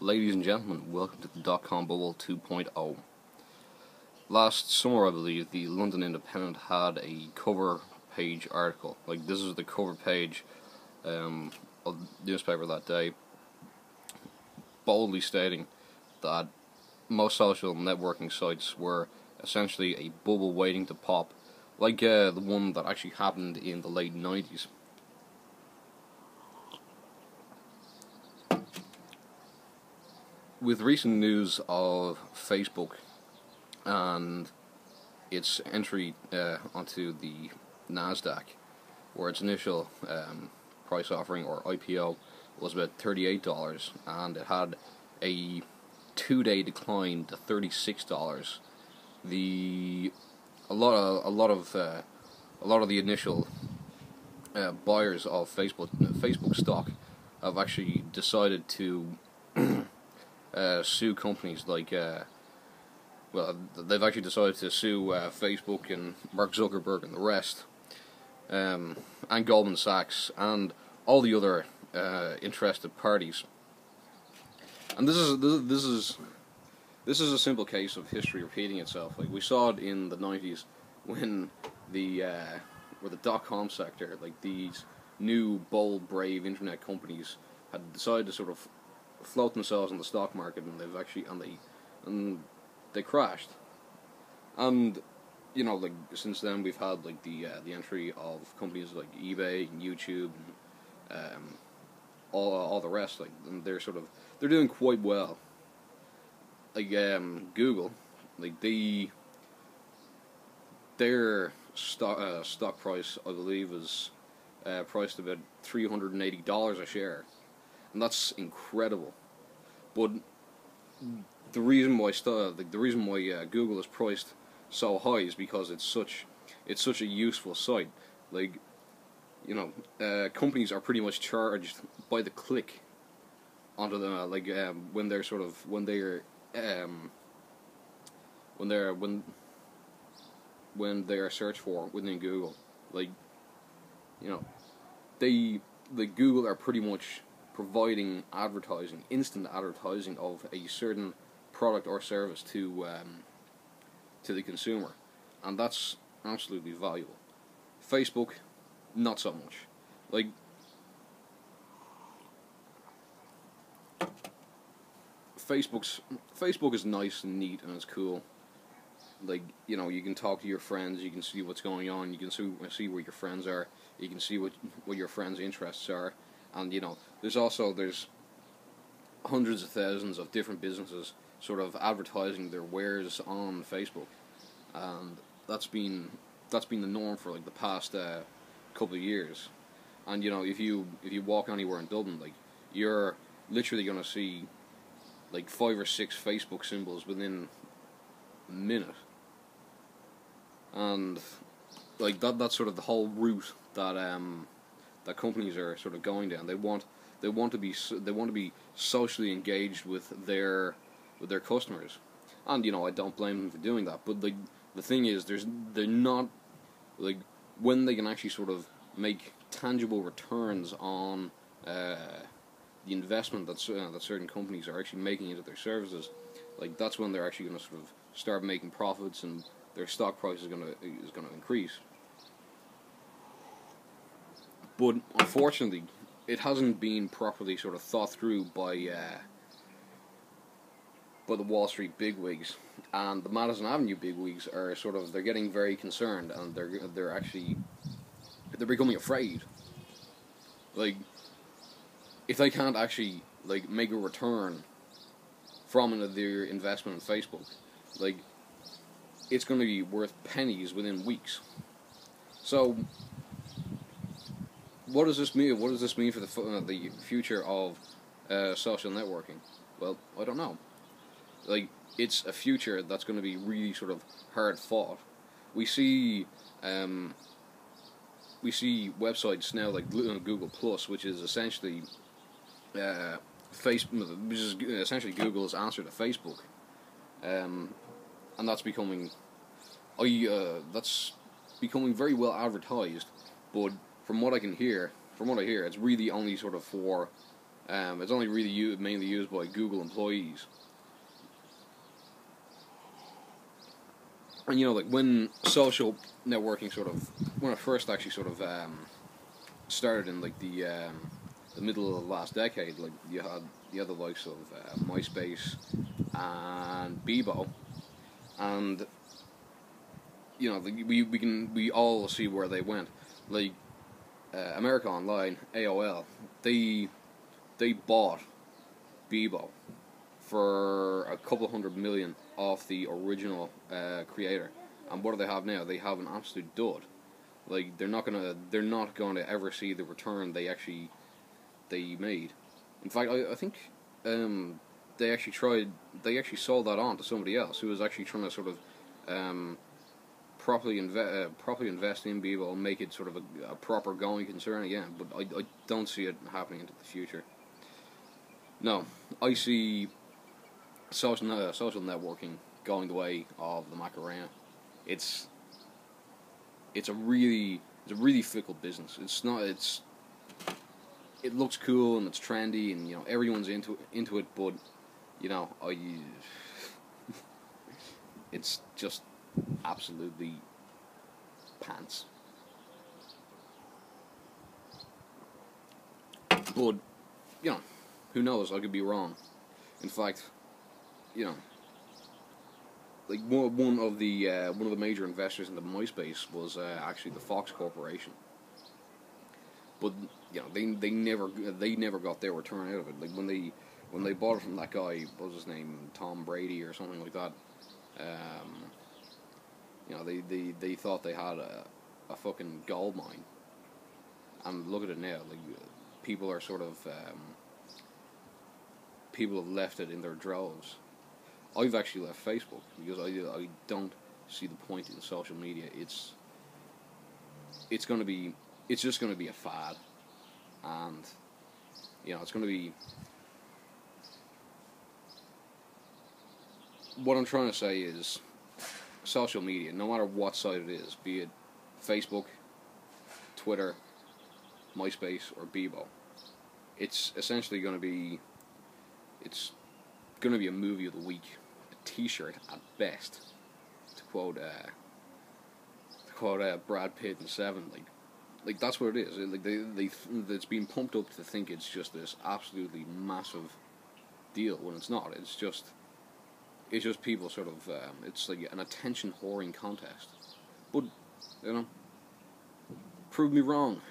Ladies and gentlemen, welcome to the dot-com bubble 2.0. Last summer, I believe, the London Independent had a cover page article. Like, this is the cover page of the newspaper that day, boldly stating that most social networking sites were essentially a bubble waiting to pop, like the one that actually happened in the late 90s. With recent news of Facebook and its entry onto the Nasdaq, where its initial price offering, or IPO, was about $38, and it had a 2-day decline to $36. A lot of the initial buyers of Facebook stock have actually decided to sue companies like, they've actually decided to sue Facebook and Mark Zuckerberg and the rest, and Goldman Sachs and all the other interested parties. And this is a simple case of history repeating itself. Like, we saw it in the 90s when the dot-com sector, like these new, bold, brave internet companies, had decided to sort of float themselves in the stock market, and they crashed. And like, since then we've had like the entry of companies like eBay and YouTube and all the rest. Like, and they're doing quite well. Like Google, like their stock price, I believe, is priced about $380 a share. And that's incredible. But the reason why Google is priced so high is because it's such a useful site. Like, companies are pretty much charged by the click onto the when they're searched for within Google. Google are pretty much providing advertising, instant advertising of a certain product or service to the consumer, and that's absolutely valuable. Facebook, not so much. Like, Facebook is nice and neat and it's cool. Like, you can talk to your friends, you can see what's going on, you can see where your friends are, you can see what your friends' interests are. And there's hundreds of thousands of different businesses sort of advertising their wares on Facebook, and that's been the norm for like the past couple of years. And if you walk anywhere in Dublin, like, you're literally gonna see like 5 or 6 Facebook symbols within a minute, and like that's sort of the whole route that companies are sort of going down. They want to be socially engaged with their customers, and I don't blame them for doing that. But the thing is, they're not, like, when they can actually sort of make tangible returns on the investment that certain companies are actually making into their services. Like, that's when they're actually going to sort of start making profits, and their stock price is going to increase. But unfortunately, it hasn't been properly sort of thought through by the Wall Street bigwigs, and the Madison Avenue bigwigs are they're getting very concerned, and they're becoming afraid. Like, if they can't actually like make a return from their investment in Facebook, like, it's going to be worth pennies within weeks. So, what does this mean? What does this mean for the future of social networking? Well, I don't know. Like, it's a future that's going to be really sort of hard fought. We see websites now like Google Plus, which is essentially which is essentially Google's answer to Facebook, and that's becoming very well advertised, but from what I hear, it's really only sort of for It's only really mainly used by Google employees. And like when social networking when it first actually started in like the middle of the last decade, like you had the likes of MySpace and Bebo, and we all see where they went. Like America Online, AOL, they bought Bebo for a couple $100 million off the original creator, and what do they have now? They have an absolute dud. Like they're not gonna ever see the return they made. In fact, I think they actually sold that on to somebody else who was actually trying to properly invest in Bebo and make it sort of a proper going concern again. But I don't see it happening into the future. No, I see social networking going the way of the Macarena. It's a really fickle business. It looks cool and it's trendy and everyone's into it, but it's just absolutely pants. But who knows? I could be wrong. In fact, like one of the major investors into MySpace was actually the Fox Corporation. But they never got their return out of it. Like when they bought it from that guy, what was his name, Tom Brady or something like that. They thought they had a fucking gold mine, and look at it now. Like people are people have left it in their droves. I've actually left Facebook because I don't see the point in social media. It's just gonna be a fad, and it's gonna be. What I'm trying to say is, social media, no matter what site it is, be it Facebook, Twitter, MySpace, or Bebo, it's essentially gonna be. It's gonna be a movie of the week, a T-shirt at best, to quote Brad Pitt in Seven. Like that's what it is. Like it's been pumped up to think it's just this absolutely massive deal when it's not. It's just people it's like an attention whoring contest. But prove me wrong.